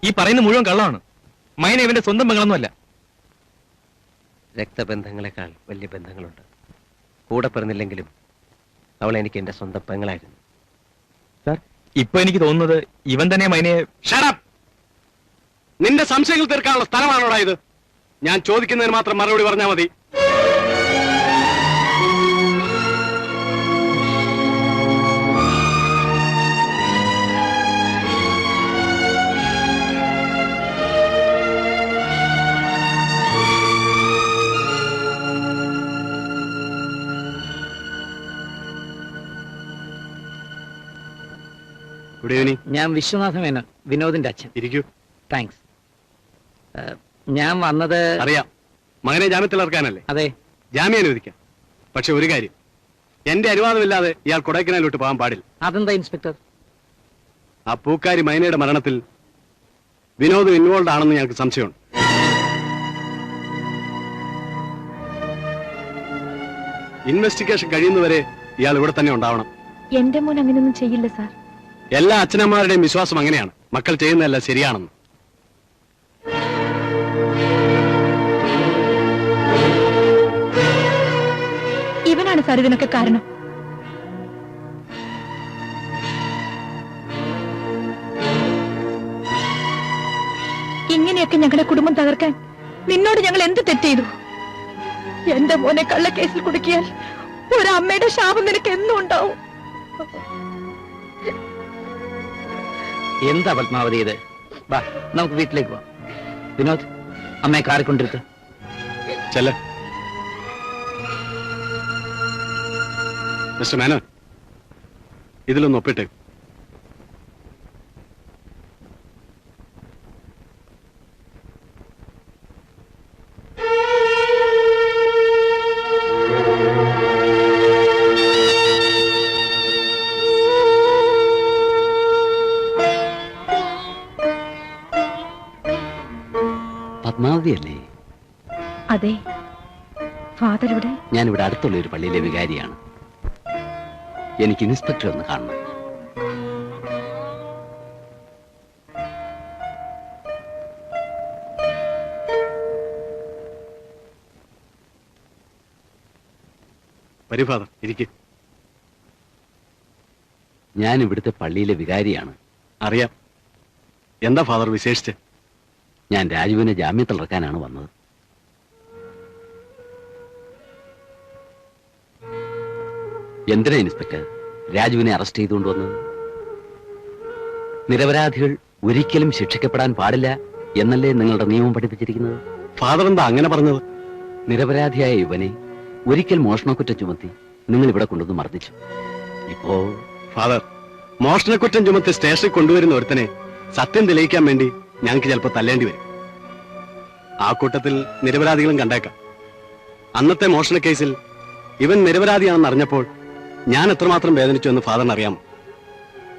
ഈ പറയുന്ന മുഴുവൻ കള്ളമാണ്. മൈന ഇവന്റെ സ്വന്തം പെങ്ങളൊന്നുമല്ല. രക്തബന്ധങ്ങളെക്കാൾ വലിയ ബന്ധങ്ങളുണ്ട്. കൂടെ പിറന്നില്ലെങ്കിലും അവൾ എനിക്ക് എന്റെ സ്വന്തം പെങ്ങളായിരുന്നു. സാർ, ഇപ്പൊ എനിക്ക് തോന്നുന്നത് ഇവൻ തന്നെ മൈനയെ... ഷട്ട് നിന്റെ സംശയങ്ങൾ തീർക്കാനുള്ള സ്ഥലമാണോടാ ഇത്? ഞാൻ ചോദിക്കുന്നതിന് മാത്രം മറുപടി പറഞ്ഞാൽ മതി. Good evening. ഞാൻ വിശ്വനാഥ മേനോൻ, വിനോദിന്റെ അച്ഛൻ. ഇരിക്കൂ. താങ്ക്സ്. ഞാൻ വന്നത്... അറിയാം, മകനെ ജാമ്യത്തിൽ ഇറക്കാനല്ലേ? അതെ. ജാമ്യം അനുവദിക്കാം. പക്ഷെ ഒരു കാര്യം, എന്റെ അനുവാദമില്ലാതെ ഇയാൾ കൊടൈക്കനാലിലോട്ട് പോകാൻ പാടില്ല. അതെന്താ ഇൻസ്പെക്ടർ? ആ പൂക്കാരി മൈനയുടെ മരണത്തിൽ വിനോദ് ഇൻവോൾവ് ആണെന്ന് ഞങ്ങൾക്ക് സംശയമുണ്ട്. ഇൻവെസ്റ്റിഗേഷൻ കഴിയുന്നവരെ ഇയാൾ ഇവിടെ തന്നെ ഉണ്ടാവണം. എന്റെ മോൻ അങ്ങനെയൊന്നും ചെയ്യില്ല സാർ. എല്ലാ അച്ഛനമ്മമാരുടെയും വിശ്വാസം അങ്ങനെയാണ്, മക്കൾ ചെയ്യുന്നതല്ല ശരിയാണെന്ന്. ഇവനാണ് സാർ ഇതിനൊക്കെ കാരണം. ഇങ്ങനെയൊക്കെ ഞങ്ങളുടെ കുടുംബം തകർക്കാൻ നിന്നോട് ഞങ്ങൾ എന്ത് തെറ്റ് ചെയ്തു? എന്റെ മോനെ കള്ളക്കേസിൽ കുടുക്കിയാൽ ഒരമ്മയുടെ ശാപം നിനക്ക് എന്നും ഉണ്ടാവും. എന്താ പത്മാവതി ഇത്? വാ, നമുക്ക് വീട്ടിലേക്ക് പോവാം. വിനോദ്, അമ്മയെ കാറിക്കൊണ്ടിരുത്ത്. ചെല്ല. മിസ്റ്റർ മേനോൻ, ഇതിലൊന്ന് ഒപ്പിട്ടേ. പത്മാവതിയല്ലേ? അതെ. ഫാദർ ഇവിടെ? ഞാനിവിടെ അടുത്തുള്ള ഒരു പള്ളിയിലെ വികാരിയാണ്. എനിക്ക് ഇൻസ്പെക്ടർ ഒന്ന് കാണണം. വരൂ ഫാദർ, ഇരിക്കും. ഞാൻ ഇവിടുത്തെ പള്ളിയിലെ വികാരിയാണ്. അറിയാം. എന്താ ഫാദർ വിശേഷിച്ച്? ഞാൻ രാജുവിനെ ജാമ്യത്തിൽ ഇറക്കാനാണ് വന്നത്. എന്തിനാ ഇൻസ്പെക്ടർ രാജുവിനെ അറസ്റ്റ് ചെയ്തുകൊണ്ടുവന്നത്? നിരപരാധികൾ ഒരിക്കലും ശിക്ഷിക്കപ്പെടാൻ പാടില്ല എന്നല്ലേ നിങ്ങളുടെ നിയമം പഠിപ്പിച്ചിരിക്കുന്നത്? ഫാദർ എന്താ അങ്ങനെ പറഞ്ഞത്? നിരപരാധിയായ ഇവനെ ഒരിക്കൽ മോഷണക്കുറ്റം ചുമത്തി നിങ്ങൾ ഇവിടെ കൊണ്ടുവന്ന് മർദ്ദിച്ചു. ഇപ്പോ ഫാദർ, മോഷണക്കുറ്റം ചുമത്തി സ്റ്റേഷനിൽ കൊണ്ടുവരുന്ന ഒരുത്തനെ സത്യം തെളിയിക്കാൻ വേണ്ടി ഞങ്ങൾക്ക് ചിലപ്പോൾ തല്ലേണ്ടി വരും. ആ കൂട്ടത്തിൽ നിരപരാധികളും കണ്ടേക്കാം. അന്നത്തെ മോഷണ കേസിൽ ഇവൻ നിരപരാധിയാണെന്ന് അറിഞ്ഞപ്പോൾ ഞാൻ എത്രമാത്രം വേദനിച്ചു എന്ന് ഫാദറിന് അറിയാമോ?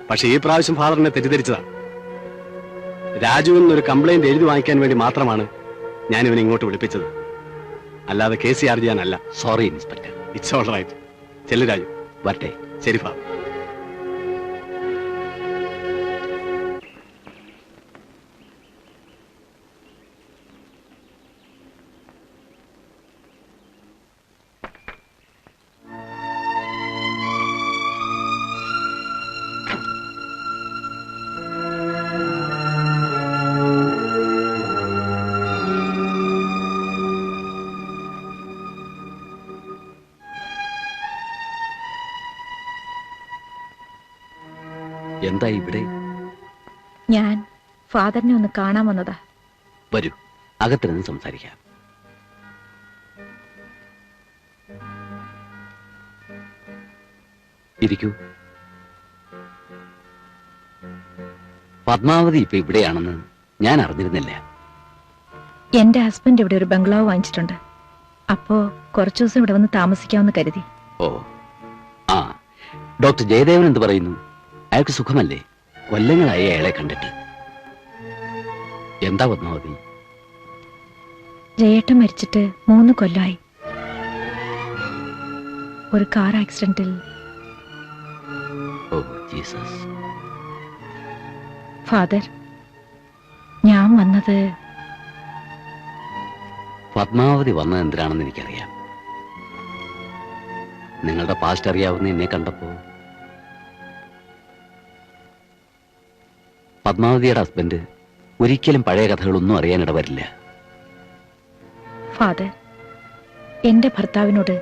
പക്ഷെ ഈ പ്രാവശ്യം ഫാദറിനെ തെറ്റിദ്ധരിച്ചതാണ്. രാജുവിനൊരു കംപ്ലൈന്റ് എഴുതി വാങ്ങിക്കാൻ വേണ്ടി മാത്രമാണ് ഞാൻ ഇവനെ ഇങ്ങോട്ട് വിളിപ്പിച്ചത്, അല്ലാതെ കേസ് ചാർജ് ചെയ്യാനല്ല. Sorry inspector. It's all right. ചെല്ലു രാജു. വരട്ടെ. ശരി ഫാദർ. എന്താ ഇവിടെ? ഞാൻ ഫാദറിനെ ഒന്ന് കാണാൻ വന്നതാ. വരൂ, അകത്തിരുന്ന് സംസാരിക്കാം. ഇരിക്കൂ. പത്മാവതി ഇപ്പൊ ഇവിടെയാണെന്ന് ഞാൻ അറിഞ്ഞിരുന്നില്ല. എന്റെ ഹസ്ബൻഡ് ഇവിടെ ഒരു ബംഗ്ലാവ് വാങ്ങിച്ചിട്ടുണ്ട്. അപ്പോ കുറച്ചു ദിവസം ഇവിടെ വന്ന് താമസിക്കാമെന്ന് കരുതി. ഓ, ആ, ഡോക്ടർ ജയദേവൻ എന്ത് പറയുന്നു? അയാൾക്ക് സുഖമല്ലേ? കൊല്ലങ്ങളായി അയാളെ കണ്ടിട്ട്. എന്താ പത്മാവതി? ജയേട്ടൻ മരിച്ചിട്ട് 3 കൊല്ലമായി. ഒരു കാർ ആക്സിഡന്റിൽ. Oh Jesus. ഫാദർ, വന്നത് പത്മാവതി വന്നത് എന്തിനാണെന്ന് എനിക്കറിയാം. നിങ്ങളുടെ പാസ്റ്റ് അറിയാവുന്ന എന്നെ കണ്ടപ്പോ പത്മാവതിയുടെ ഹസ്ബൻഡ് ഒരിക്കലും പഴയ കഥകളൊന്നും അറിയാനിട വരില്ല. ഫാദർ, എന്റെ ഭർത്താവിനോട്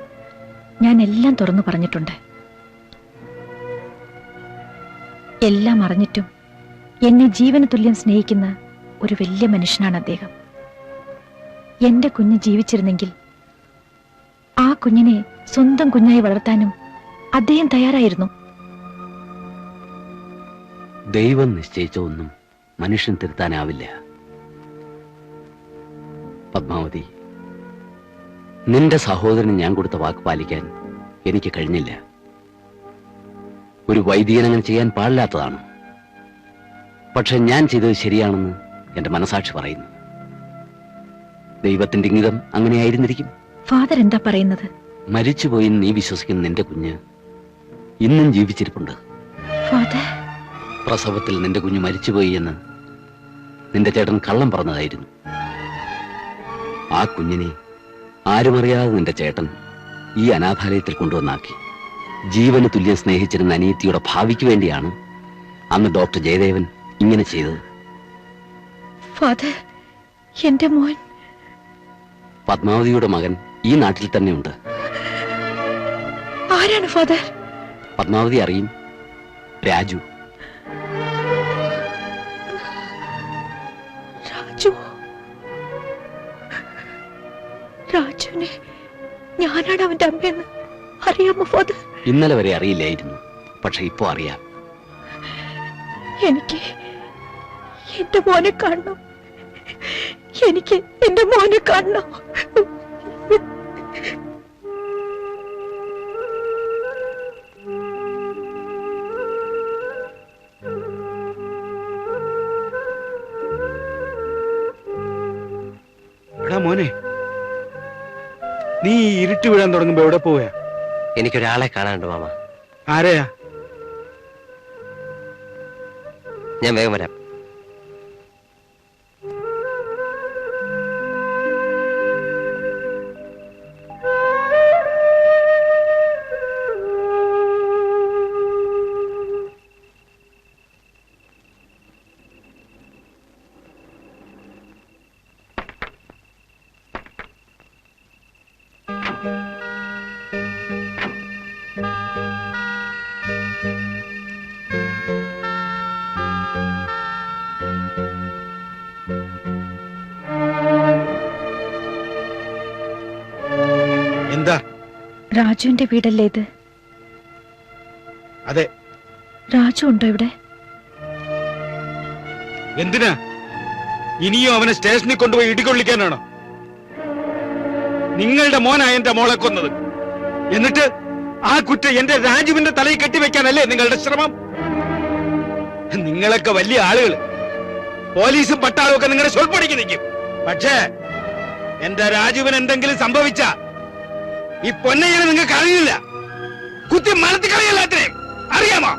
ഞാൻ എല്ലാം തുറന്നു പറഞ്ഞിട്ടുണ്ട്. എല്ലാം അറിഞ്ഞിട്ടും എന്നെ ജീവന് തുല്യം സ്നേഹിക്കുന്ന ഒരു വലിയ മനുഷ്യനാണ് അദ്ദേഹം. എന്റെ കുഞ്ഞ് ജീവിച്ചിരുന്നെങ്കിൽ ആ കുഞ്ഞിനെ സ്വന്തം കുഞ്ഞായി വളർത്താനും അദ്ദേഹം തയ്യാറായിരുന്നു. ദൈവം നിശ്ചയിച്ച ഒന്നും മനുഷ്യൻ തിരുത്താനാവില്ല. പത്മാവതി, നിന്റെ സഹോദരന് ഞാൻ കൊടുത്ത വാക്ക് പാലിക്കാൻ എനിക്ക് കഴിഞ്ഞില്ല. ഒരു വൈദികൻ അങ്ങനെ ചെയ്യാൻ പാടില്ലാത്തതാണ്. പക്ഷെ ഞാൻ ചെയ്തത് ശരിയാണെന്ന് എന്റെ മനസാക്ഷി പറയുന്നു. ദൈവത്തിന്റെ ഇംഗിതം അങ്ങനെയായിരുന്നിരിക്കും. ഫാദർ എന്താ പറയുന്നത്? മരിച്ചുപോയി നീ വിശ്വസിക്കുന്ന നിന്റെ കുഞ്ഞ് ഇന്നും ജീവിച്ചിരിപ്പുണ്ട്. ഫാദർ, പ്രസവത്തിൽ നിന്റെ കുഞ്ഞ് മരിച്ചുപോയി എന്ന് നിന്റെ ചേട്ടൻ കള്ളം പറഞ്ഞതായിരുന്നു. ആ കുഞ്ഞിനെ ആരുമറിയാതെ നിന്റെ ചേട്ടൻ ഈ അനാഥാലയത്തിൽ കൊണ്ടുവന്നാക്കി. ജീവന് തുല്യം സ്നേഹിച്ചിരുന്ന അനിയത്തിയുടെ ഭാവിക്ക് വേണ്ടിയാണ് അന്ന് ഡോക്ടർ ജയദേവൻ ഇങ്ങനെ ചെയ്തത്. ഫാദർ, എന്റെ മോൻ. പത്മാവതിയുടെ മകൻ ഈ നാട്ടിൽ തന്നെയുണ്ട്. ആരാണ് ഫാദർ? പത്മാവതി അറിയും, രാജു. രാജു? രാജുവിനെ ഞാനാണ് അവന്റെ അമ്മയെന്ന് അറിയാമോ ഫാദർ? ഇന്നലെ വരെ അറിയില്ലായിരുന്നു, പക്ഷെ ഇപ്പോ അറിയാം. എനിക്ക് എന്റെ മോനെ കാണണം. എനിക്ക് എന്റെ മോനെ കാണണം. എടാ മോനെ, നീ ഇരുട്ട് വീഴാൻ തുടങ്ങുമ്പോ എവിടെ പോവുക? എനിക്കൊരാളെ കാണാനുണ്ട് മാമ. ആരെയാ? ഞാൻ വേഗം വരാം. എന്താ? രാജുവിന്റെ വീടല്ലേ ഇത്? അതെ. രാജു ഉണ്ടോ ഇവിടെ? എന്തിനാ? ഇനിയും അവനെ സ്റ്റേഷനിൽ കൊണ്ടുപോയി ഇടികൊള്ളിക്കാനാണോ? നിങ്ങളുടെ മോനായ എന്റെ മോളെ കൊന്നത്. എന്നിട്ട് ആ കുറ്റം എന്റെ രാജുവിന്റെ തലയിൽ കെട്ടിവെക്കാനല്ലേ നിങ്ങളുടെ ശ്രമം? നിങ്ങളൊക്കെ വലിയ ആളുകൾ, പോലീസും പട്ടാളവും ഒക്കെ നിങ്ങളുടെ സ്വൽപ്പടിക്ക് നിൽക്കും. പക്ഷേ എന്റെ രാജുവിന് എന്തെങ്കിലും സംഭവിച്ച ഈ പൊന്നയ്യനെ നിങ്ങൾക്ക് അറിയില്ല. കുത്തി മനത്തി കളയല്ല അത്രയും അറിയാമോ?